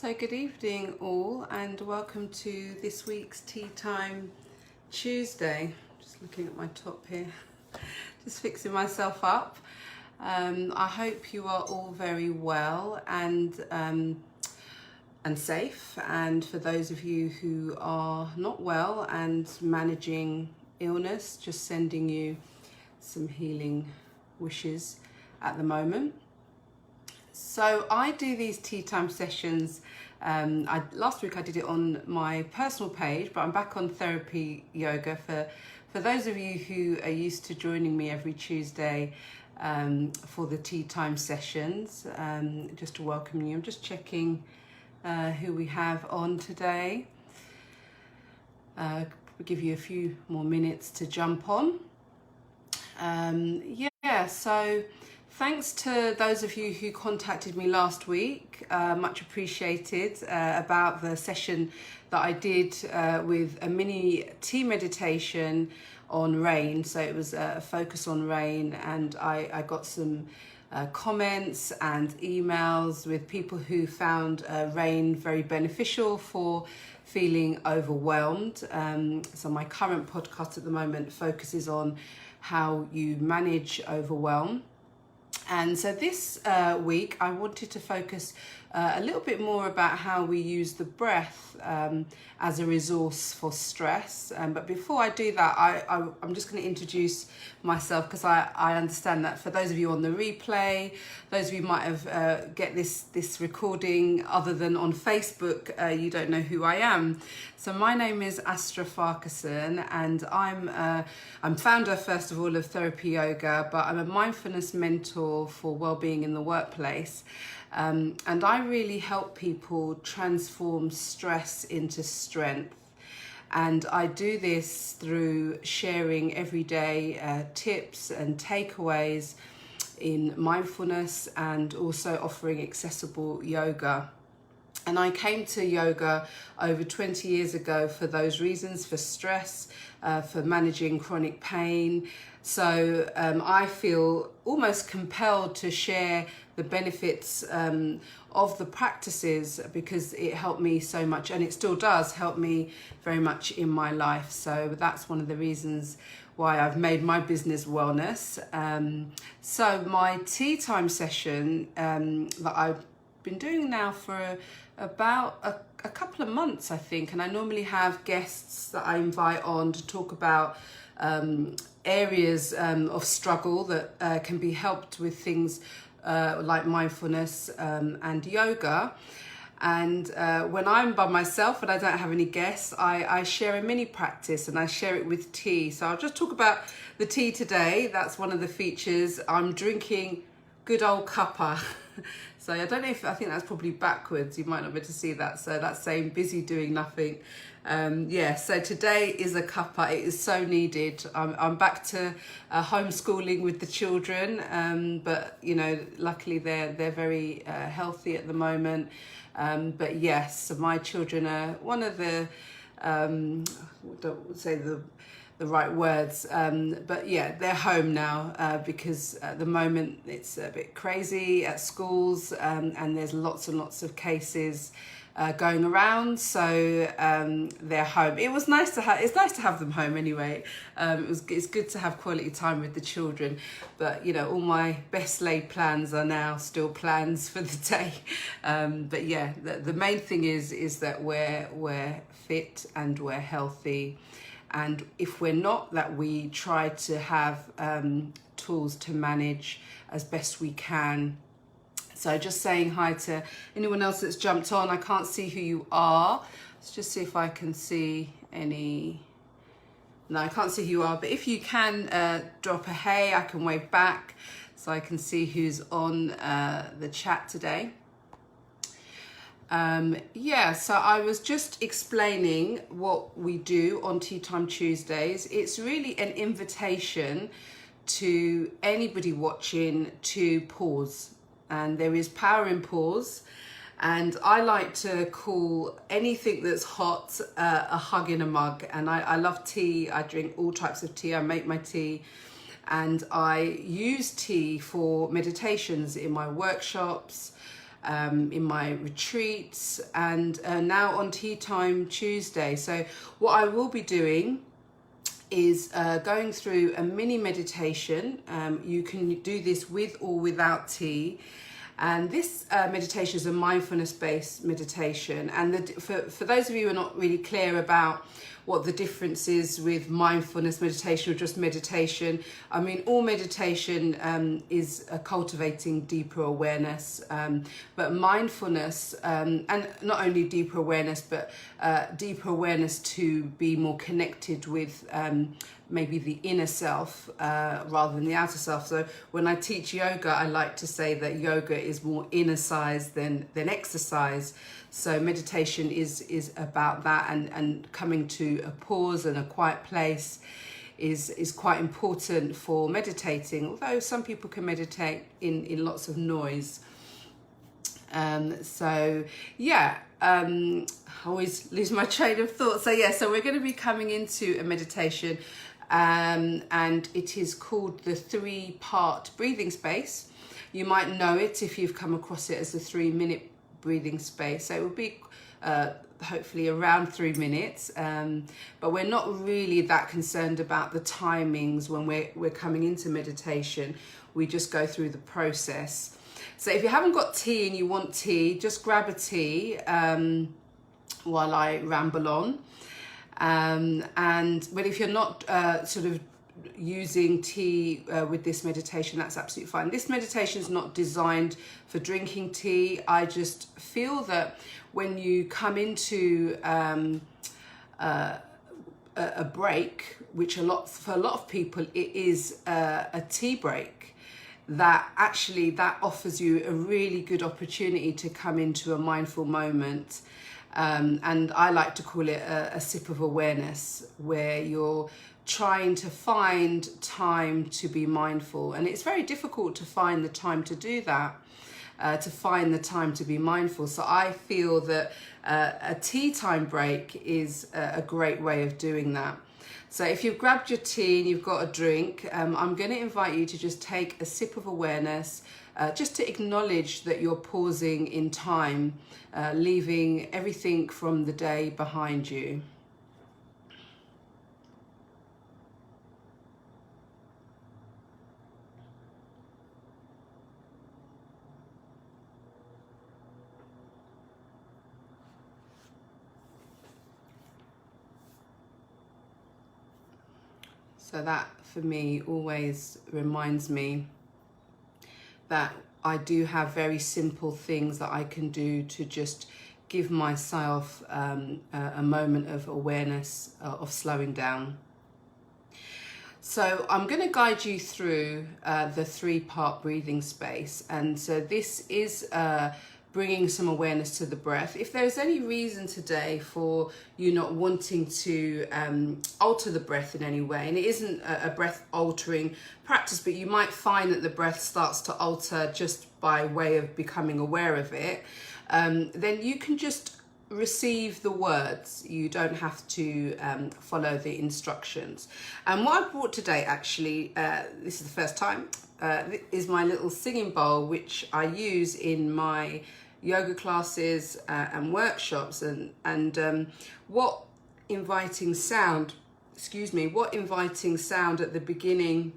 So good evening all, and welcome to this week's Teatime Tuesday. Just looking at my top here, just fixing myself up. I hope you are all very well and safe, and for those of you who are not well and managing illness, just sending you some healing wishes at the moment. So I do these tea time sessions. Last week I did it on my personal page, but I'm back on Therapy Yoga for those of you who are used to joining me every Tuesday for the tea time sessions. Just to welcome you. I'm just checking who we have on today. We'll give you a few more minutes to jump on. So thanks to those of you who contacted me last week, much appreciated, about the session that I did with a mini tea meditation on rain. So it was a focus on rain, and I got some comments and emails with people who found rain very beneficial for feeling overwhelmed. So my current podcast at the moment focuses on how you manage overwhelm. And so this week I wanted to focus a little bit more about how we use the breath as a resource for stress. But before I do that, I'm just going to introduce myself, because I understand that for those of you on the replay, those of you might have get this recording other than on Facebook, you don't know who I am. So my name is Astra, and I'm founder, first of all, of Therapy Yoga, but I'm a mindfulness mentor for well-being in the workplace. And I really help people transform stress into strength. And I do this through sharing everyday tips and takeaways in mindfulness, and also offering accessible yoga. And I came to yoga over 20 years ago for those reasons: for stress, for managing chronic pain. So I feel almost compelled to share the benefits of the practices, because it helped me so much, and it still does help me very much in my life. So that's one of the reasons why I've made my business wellness. So my tea time session that I've been doing now for about a couple of months, I think, and I normally have guests that I invite on to talk about areas of struggle that can be helped with things like mindfulness and yoga. And when I'm by myself and I don't have any guests, I share a mini practice, and I share it with tea. So I'll just talk about the tea today. That's one of the features. I'm drinking good old cuppa. So I don't know if, I think that's probably backwards. You might not be able to see that. So that's saying busy doing nothing. So today is a cuppa. It is so needed. I'm back to homeschooling with the children, but you know, luckily they're very healthy at the moment. But yes, so my children are one of the don't say the right words, but yeah, they're home now because at the moment it's a bit crazy at schools, and there's lots and lots of cases going around. So they're home. It's nice to have them home anyway. It's good to have quality time with the children, but you know, all my best laid plans are now still plans for the day. But yeah, the main thing is that we're fit and we're healthy. And if we're not, that we try to have tools to manage as best we can. So just saying hi to anyone else that's jumped on. I can't see who you are. Let's just see if I can see any. No, I can't see who you are. But if you can drop a hey, I can wave back so I can see who's on the chat today. So I was just explaining what we do on Teatime Tuesdays. It's really an invitation to anybody watching to pause, and there is power in pause. And I like to call anything that's hot a hug in a mug. And I love tea. I drink all types of tea. I make my tea, and I use tea for meditations in my workshops. in my retreats, and now on Teatime Tuesday. So what I will be doing is going through a mini meditation. You can do this with or without tea. And this meditation is a mindfulness-based meditation. And for those of you who are not really clear about what the difference is with mindfulness meditation or just meditation, I mean, all meditation is cultivating deeper awareness. But mindfulness, and not only deeper awareness, but deeper awareness to be more connected with maybe the inner self rather than the outer self. So when I teach yoga, I like to say that yoga is more inner size than exercise. So meditation is about that, and coming to a pause and a quiet place is quite important for meditating, although some people can meditate in lots of noise. So yeah, I always lose my train of thought. So yeah, so we're going to be coming into a meditation, and it is called the 3-part breathing space. You might know it if you've come across it as the 3-minute breathing space. So it will be hopefully around 3 minutes, but we're not really that concerned about the timings when we're coming into meditation. We just go through the process. So if you haven't got tea and you want tea, just grab a tea while I ramble on. But if you're not sort of using tea with this meditation, that's absolutely fine. This meditation is not designed for drinking tea. I just feel that when you come into a break, which for a lot of people it is a tea break, that offers you a really good opportunity to come into a mindful moment. And I like to call it a sip of awareness, where you're trying to find time to be mindful. And it's very difficult to find the time to do that, to find the time to be mindful. So I feel that a tea time break is a great way of doing that. So if you've grabbed your tea and you've got a drink, I'm going to invite you to just take a sip of awareness, just to acknowledge that you're pausing in time, leaving everything from the day behind you. So that for me always reminds me that I do have very simple things that I can do to just give myself a moment of awareness, of slowing down. So I'm going to guide you through the 3-part breathing space. And so this is bringing some awareness to the breath. If there's any reason today for you not wanting to alter the breath in any way, and it isn't a breath altering practice, but you might find that the breath starts to alter just by way of becoming aware of it, then you can just receive the words. You don't have to follow the instructions. And what I brought today, actually, this is the first time, is my little singing bowl, which I use in my yoga classes and workshops. And what inviting sound at the beginning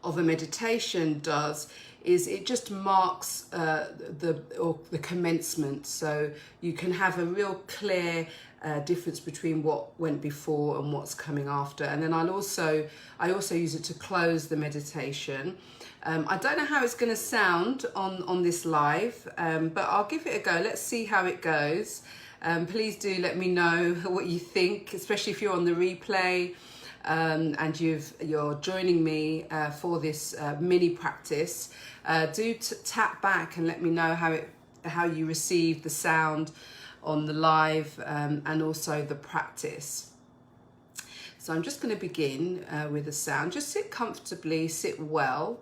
of a meditation does is it just marks the commencement, so you can have a real clear difference between what went before and what's coming after. And then I also use it to close the meditation. I don't know how it's going to sound on this live, but I'll give it a go. Let's see how it goes. Please do let me know what you think, especially if you're on the replay and you're joining me for this mini practice. Do tap back and let me know how you receive the sound on the live and also the practice. So I'm just going to begin with a sound. Just sit comfortably, sit well.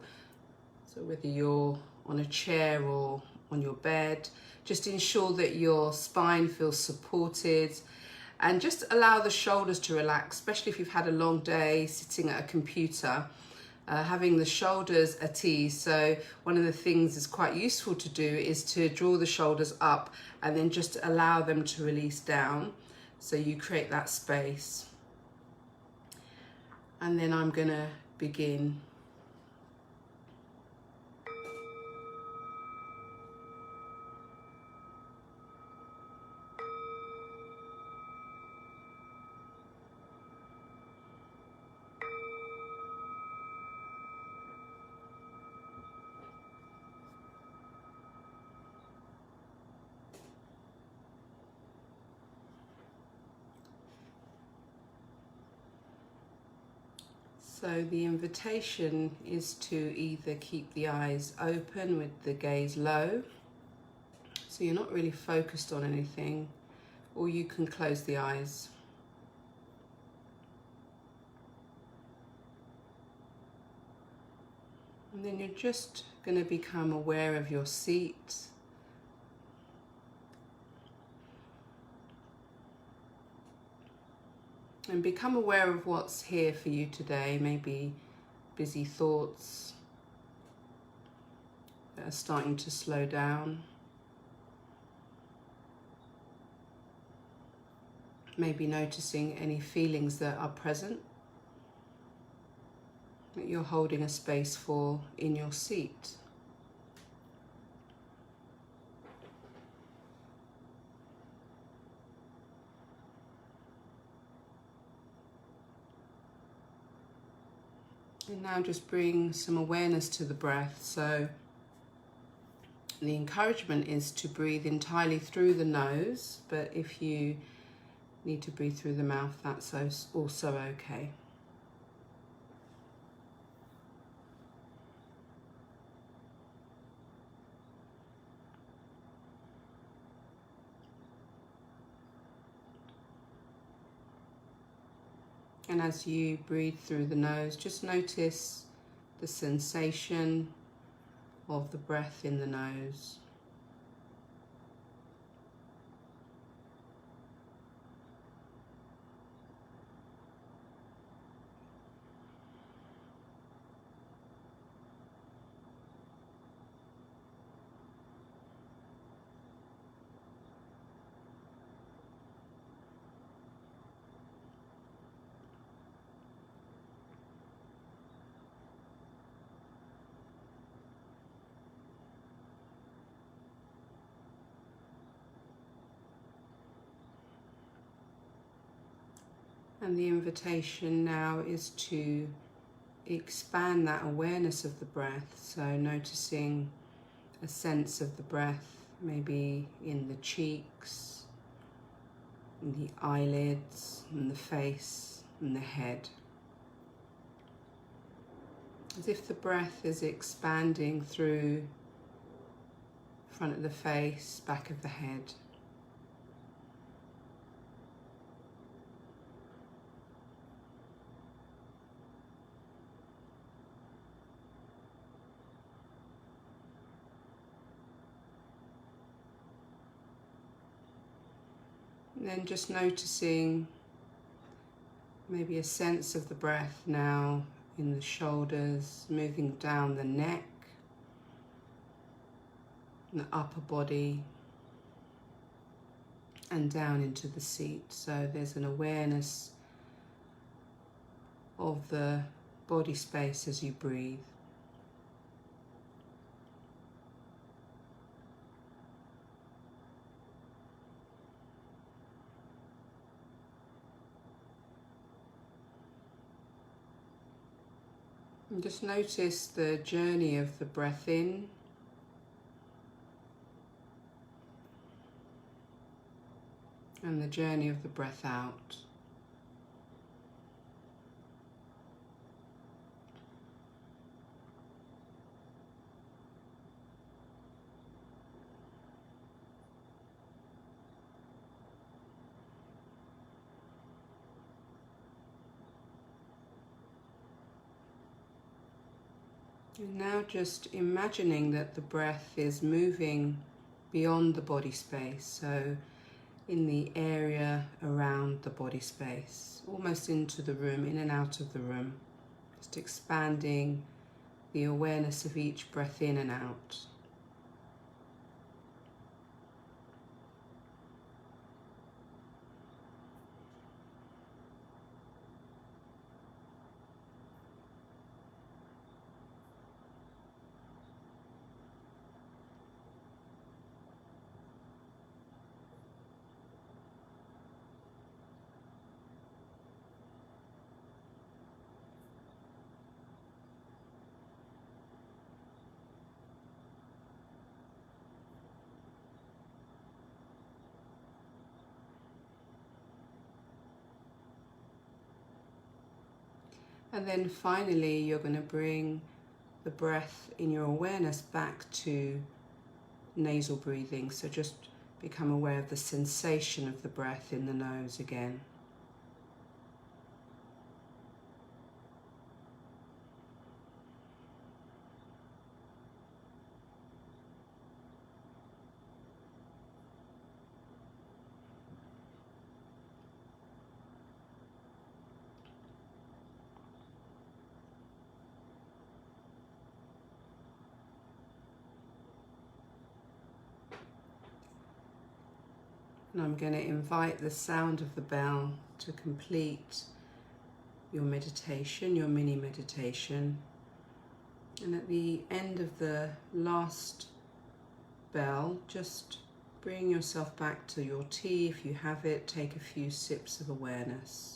So whether you're on a chair or on your bed, just ensure that your spine feels supported, and just allow the shoulders to relax, especially if you've had a long day sitting at a computer. having the shoulders at ease. So one of the things is quite useful to do is to draw the shoulders up and then just allow them to release down. So you create that space. And then I'm going to begin. So the invitation is to either keep the eyes open with the gaze low, so you're not really focused on anything, or you can close the eyes. And then you're just going to become aware of your seat. And become aware of what's here for you today, maybe busy thoughts that are starting to slow down. Maybe noticing any feelings that are present, that you're holding a space for in your seat. And now just bring some awareness to the breath. So the encouragement is to breathe entirely through the nose, but if you need to breathe through the mouth, that's also okay. And as you breathe through the nose, just notice the sensation of the breath in the nose. And the invitation now is to expand that awareness of the breath. So noticing a sense of the breath, maybe in the cheeks, in the eyelids, in the face, and the head. As if the breath is expanding through front of the face, back of the head. And then just noticing maybe a sense of the breath now in the shoulders, moving down the neck, the upper body, and down into the seat. So there's an awareness of the body space as you breathe. And just notice the journey of the breath in and the journey of the breath out. And now just imagining that the breath is moving beyond the body space, so in the area around the body space, almost into the room, in and out of the room. Just expanding the awareness of each breath in and out. And then finally, you're going to bring the breath in your awareness back to nasal breathing. So just become aware of the sensation of the breath in the nose again. And I'm going to invite the sound of the bell to complete your meditation, your mini meditation. And at the end of the last bell, just bring yourself back to your tea. If you have it, take a few sips of awareness.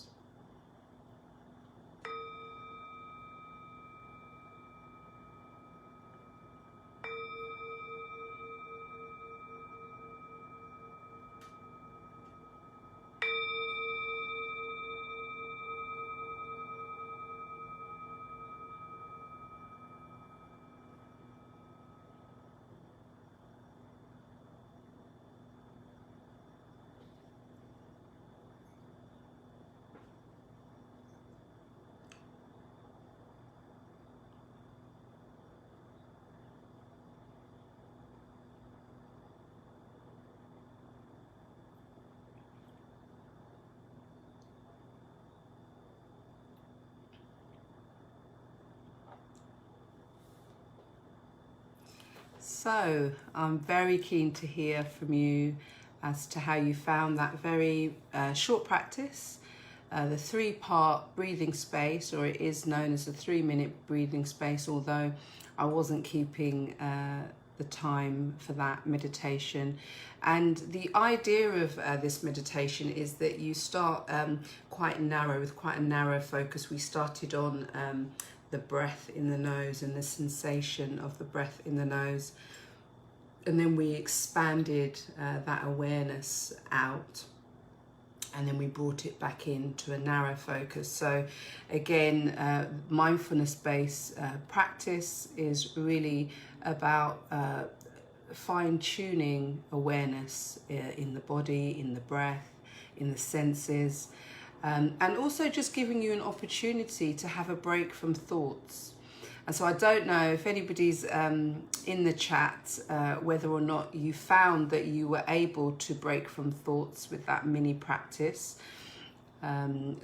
So I'm very keen to hear from you as to how you found that very short practice, the 3-part breathing space, or it is known as the 3-minute breathing space, although I wasn't keeping the time for that meditation. And the idea of this meditation is that you start quite narrow, with quite a narrow focus. We started on the breath in the nose and the sensation of the breath in the nose. And then we expanded that awareness out, and then we brought it back into a narrow focus. So again, mindfulness-based practice is really about fine-tuning awareness in the body, in the breath, in the senses, and also just giving you an opportunity to have a break from thoughts. And so I don't know if anybody's in the chat whether or not you found that you were able to break from thoughts with that mini practice.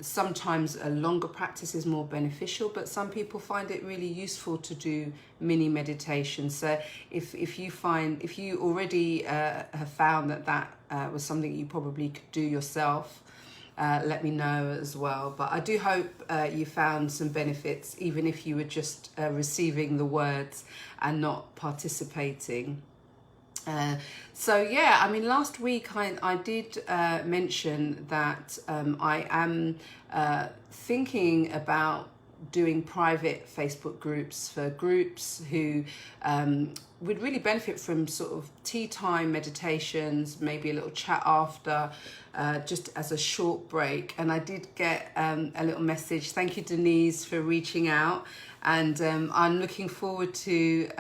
Sometimes a longer practice is more beneficial, but some people find it really useful to do mini meditation. So if you already have found that was something you probably could do yourself, let me know as well. But I do hope you found some benefits, even if you were just receiving the words and not participating. So yeah, I mean, last week I did mention that I am thinking about doing private Facebook groups for groups who would really benefit from sort of tea time meditations, maybe a little chat after, just as a short break. And I did get a little message. Thank you, Denise, for reaching out. And I'm looking forward to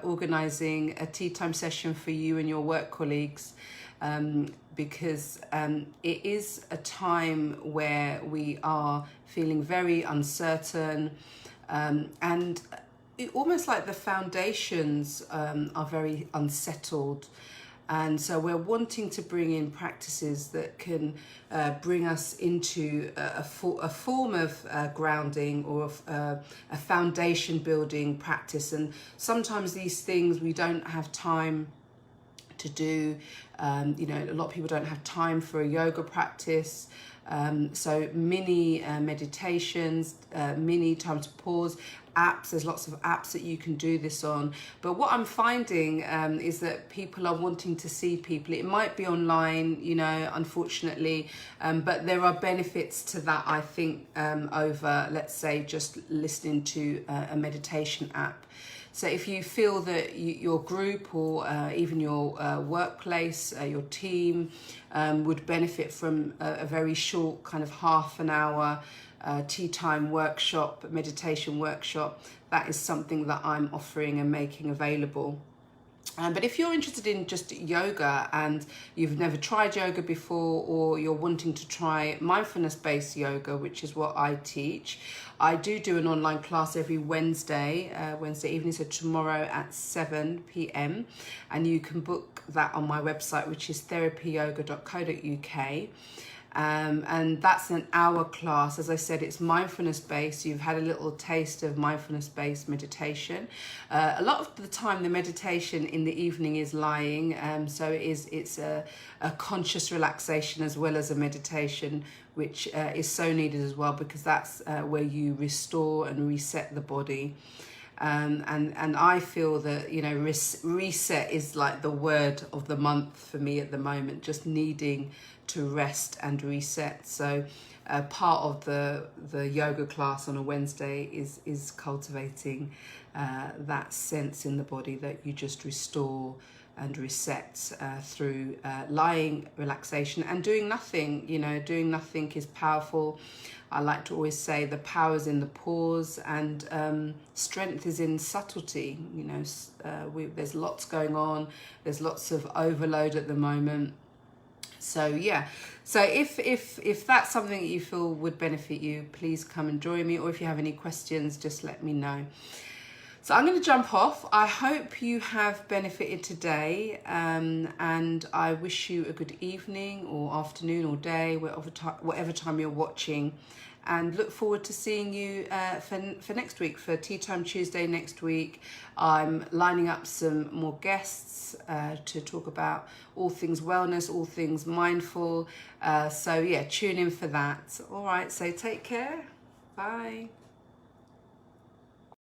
organising a tea time session for you and your work colleagues, because it is a time where we are feeling very uncertain, and almost like the foundations are very unsettled. And so we're wanting to bring in practices that can bring us into a form of grounding or a foundation building practice. And sometimes these things we don't have time to do. You know, a lot of people don't have time for a yoga practice. So mini meditations, mini time to pause, apps. There's lots of apps that you can do this on. But what I'm finding is that people are wanting to see people. It might be online, you know, unfortunately, but there are benefits to that, I think, over, let's say, just listening to a meditation app. So if you feel that your group or even your workplace, your team would benefit from a very short kind of half an hour tea time workshop, meditation workshop, that is something that I'm offering and making available. But if you're interested in just yoga and you've never tried yoga before, or you're wanting to try mindfulness-based yoga, which is what I teach, I do an online class every Wednesday evening, so tomorrow at 7 p.m. And you can book that on my website, which is therapyyoga.co.uk. And that's an hour class. As I said, it's mindfulness based. You've had a little taste of mindfulness based meditation. A lot of the time the meditation in the evening is lying, so it's a conscious relaxation as well as a meditation, which is so needed as well, because that's where you restore and reset the body. And I feel that, you know, reset is like the word of the month for me at the moment, just needing to rest and reset. So part of the yoga class on a Wednesday is cultivating that sense in the body that you just restore and reset through lying, relaxation, and doing nothing. You know, doing nothing is powerful. I like to always say the power is in the pause, and strength is in subtlety. You know, there's lots going on. There's lots of overload at the moment. So yeah, so if that's something that you feel would benefit you, please come and join me. Or if you have any questions, just let me know. So I'm going to jump off. I hope you have benefited today, and I wish you a good evening or afternoon or day, whatever time you're watching, and look forward to seeing you for next week, for Teatime Tuesday next week. I'm lining up some more guests to talk about all things wellness, all things mindful. So yeah, tune in for that. All right, so take care. Bye.